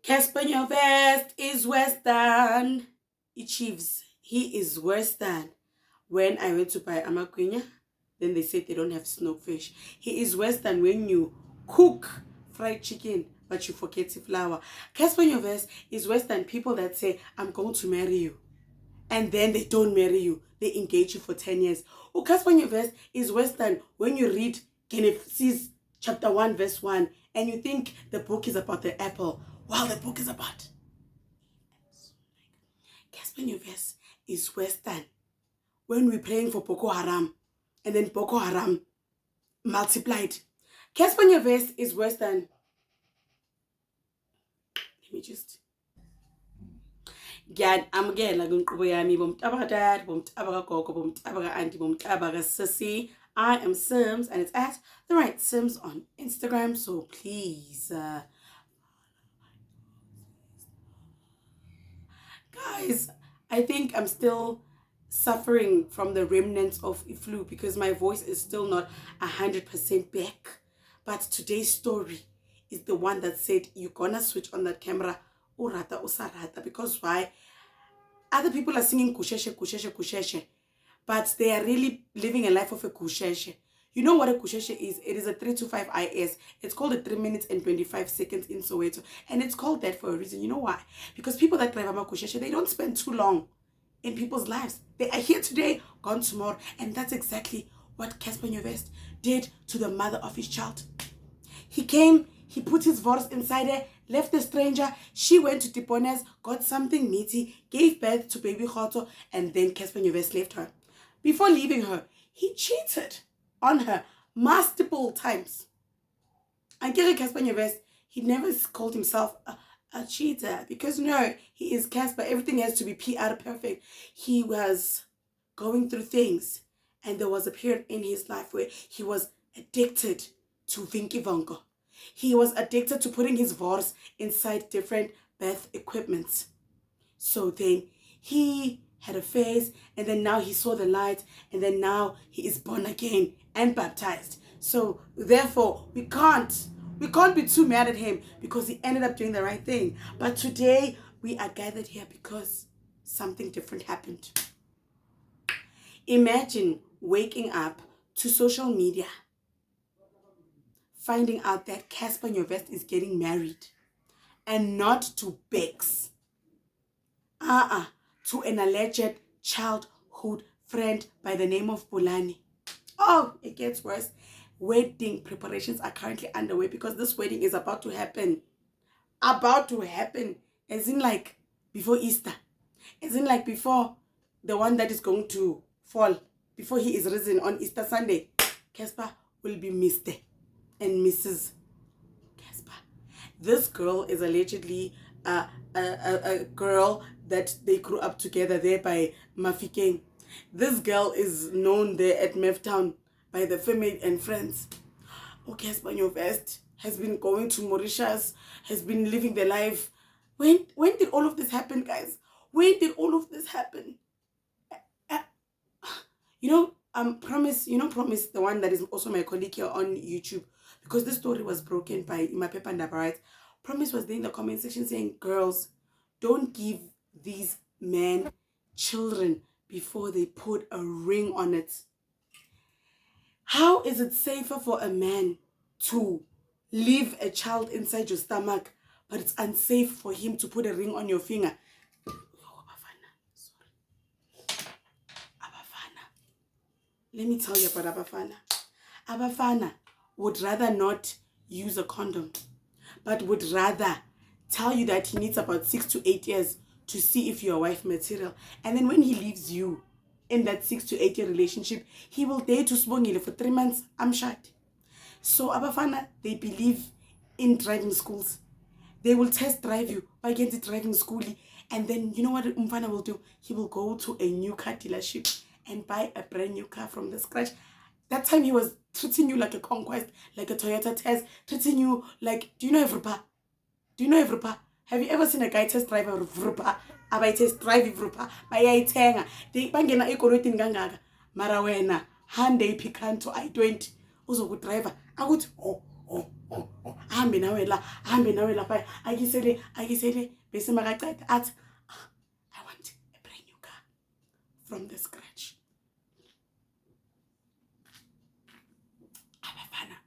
Cassper Nyovest is worse than Chiefs. He is worse than when I went to buy amaquinya, then they said they don't have snowfish. He is worse than when you cook fried chicken but you forget the flour. Cassper Nyovest is worse than people that say, I'm going to marry you, and then they don't marry you. They engage you for 10 years. Oh, Cassper Nyovest is worse than when you read Genesis chapter 1 verse 1 and you think the book is about the apple while the book is about Cassper Nyovest is worse than when we're praying for Boko Haram and then Boko Haram multiplied. Cassper Nyovest is worse than, let me just ngiyamukela kwinkqubo yami bomtabaka dad, bomtabaka gogo, bomtabaka auntie, bomtabaka sissy. I am Simz and it's at the right Simz on Instagram, so please guys, I think I'm still suffering from the remnants of a flu because my voice is still not 100% back. But today's story is the one that said you're gonna switch on that camera urata usarata, because why? Other people are singing kusheshe kusheshe kusheshe, but they are really living a life of a kusheshe. You know what a kusheshe is? It is a 325 IS. It's called a 3 minutes and 25 seconds in Soweto. And it's called that for a reason. You know why? Because people that drive ama kusheshe, they don't spend too long in people's lives. They are here today, gone tomorrow. And that's exactly what Cassper Nyovest did to the mother of his child. He came, he put his voice inside her, left the stranger. She went to Tipones, got something meaty, gave birth to baby Khoto, and then Cassper Nyovest left her. Before leaving her, he cheated on her multiple times. And Cassper Nyovest, he never called himself a cheater, because no, he is Cassper. Everything has to be PR perfect. He was going through things, and there was a period in his life where he was addicted to Vinky Vonko. He was addicted to putting his voice inside different birth equipments. So then he had a phase, and then now he saw the light, and then now he is born again and baptized. So therefore, we can't be too mad at him because he ended up doing the right thing. But today we are gathered here because something different happened. Imagine waking up to social media, finding out that Cassper Nyovest is getting married, and not to Bex, to an alleged childhood friend by the name of Bulani. Oh, it gets worse. Wedding preparations are currently underway because this wedding is about to happen. About to happen, as in like before Easter, as in like before the one that is going to fall, before he is risen on Easter Sunday. Cassper will be Mr. and Mrs. Cassper. This girl is allegedly a girl that they grew up together there by Mafikeng. This girl is known there at Meftown by the family and friends. Oh, Cassper Nyovest has been going to Mauritius, has been living the life. When did all of this happen, guys? When did all of this happen? Promise, Promise, the one that is also my colleague here on YouTube, because this story was broken by Imapepa Ndaba, right? Promise was there in the comment section saying, girls, don't give these men children before they put a ring on it. How is it safer for a man to leave a child inside your stomach, but it's unsafe for him to put a ring on your finger? Let me tell you about Abafana. Abafana would rather not use a condom, but would rather tell you that he needs about 6 to 8 years to see if you're wife material. And then when he leaves you in that 6 to 8 year relationship, he will date to Sbongile for 3 months. I'm shot. So Abafana, they believe in driving schools. They will test drive you by getting driving schoolie. And then you know what Umfana will do? He will go to a new car dealership and buy a brand new car from the scratch. That time he was treating you like a conquest, like a Toyota test, treating you like, do you know Evropa? Do you know Evropa? Have you ever seen a guy test drive Evropa? Aba test drive Evropa, bayayithenga. They bangena ekolotini kangaka. Mara wena, Hyundai Picanto i20. Uzoku driver. Akuthi, oh. ahambe nawe la phaya akisele bese makaqeda athi I want a brand new car from the scratch. Abafana,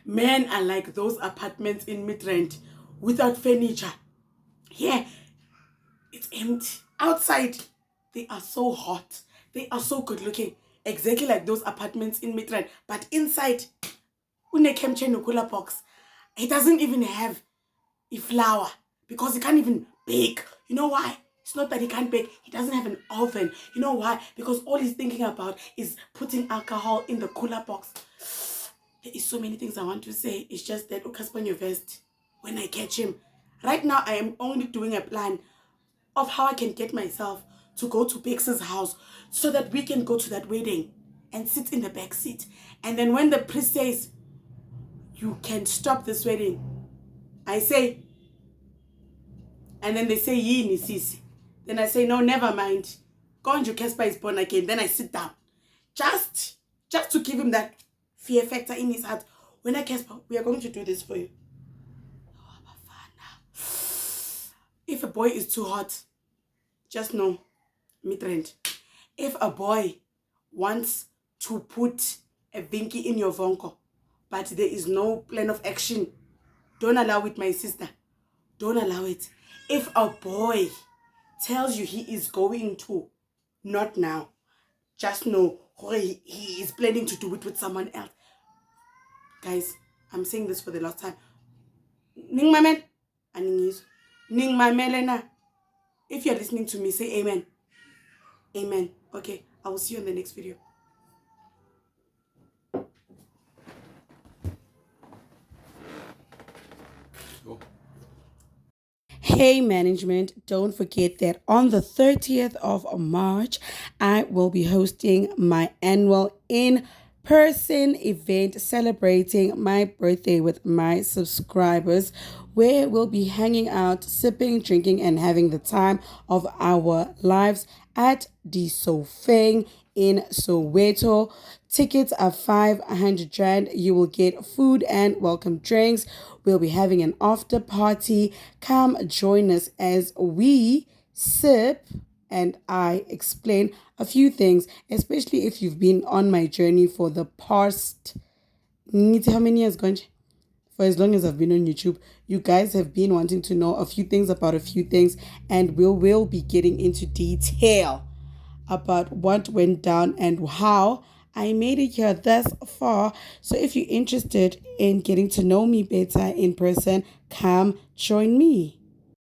men are like those apartments in Midrand without furniture. Here, it's empty. Outside, they are so hot. They are so good looking. Exactly like those apartments in Midrand. But inside, unekemche nukula box. He doesn't even have a flour because he can't even bake. You know why? It's not that he can't bake. He doesn't have an oven. You know why? Because all he's thinking about is putting alcohol in the cooler box. There is so many things I want to say. It's just that Cassper Nyovest, when I catch him, right now I am only doing a plan of how I can get myself to go to Bix's house so that we can go to that wedding and sit in the back seat. And then when the priest says, you can stop this wedding, I say, and then they say, yini sisi. Then I say, no, never mind. Konju Cassper is born again. Then I sit down. Just to give him that fear factor in his heart. When I Cassper, we are going to do this for you. If a boy is too hot, just know, Midrand. If a boy wants to put a vinky in your vonko, but there is no plan of action, don't allow it, my sister. Don't allow it. If a boy tells you he is going to, not now, just know he is planning to do it with someone else. Guys, I'm saying this for the last time. Ning mamen, aningis. Ning mamelena. If you're listening to me, say amen. Amen. Okay, I will see you in the next video. Hey management, don't forget that on the 30th of March, I will be hosting my annual in-person event celebrating my birthday with my subscribers, where we'll be hanging out, sipping, drinking, and having the time of our lives at the Sofeng in Soweto. Tickets are 500 Rand. You will get food and welcome drinks. We'll be having an after party. Come join us as we sip and I explain a few things, especially if you've been on my journey for the past, how many years, Gonch? For as long as I've been on YouTube, you guys have been wanting to know a few things about a few things, and we will be getting into detail about what went down and how I made it here thus far. So if you're interested in getting to know me better in person, come join me.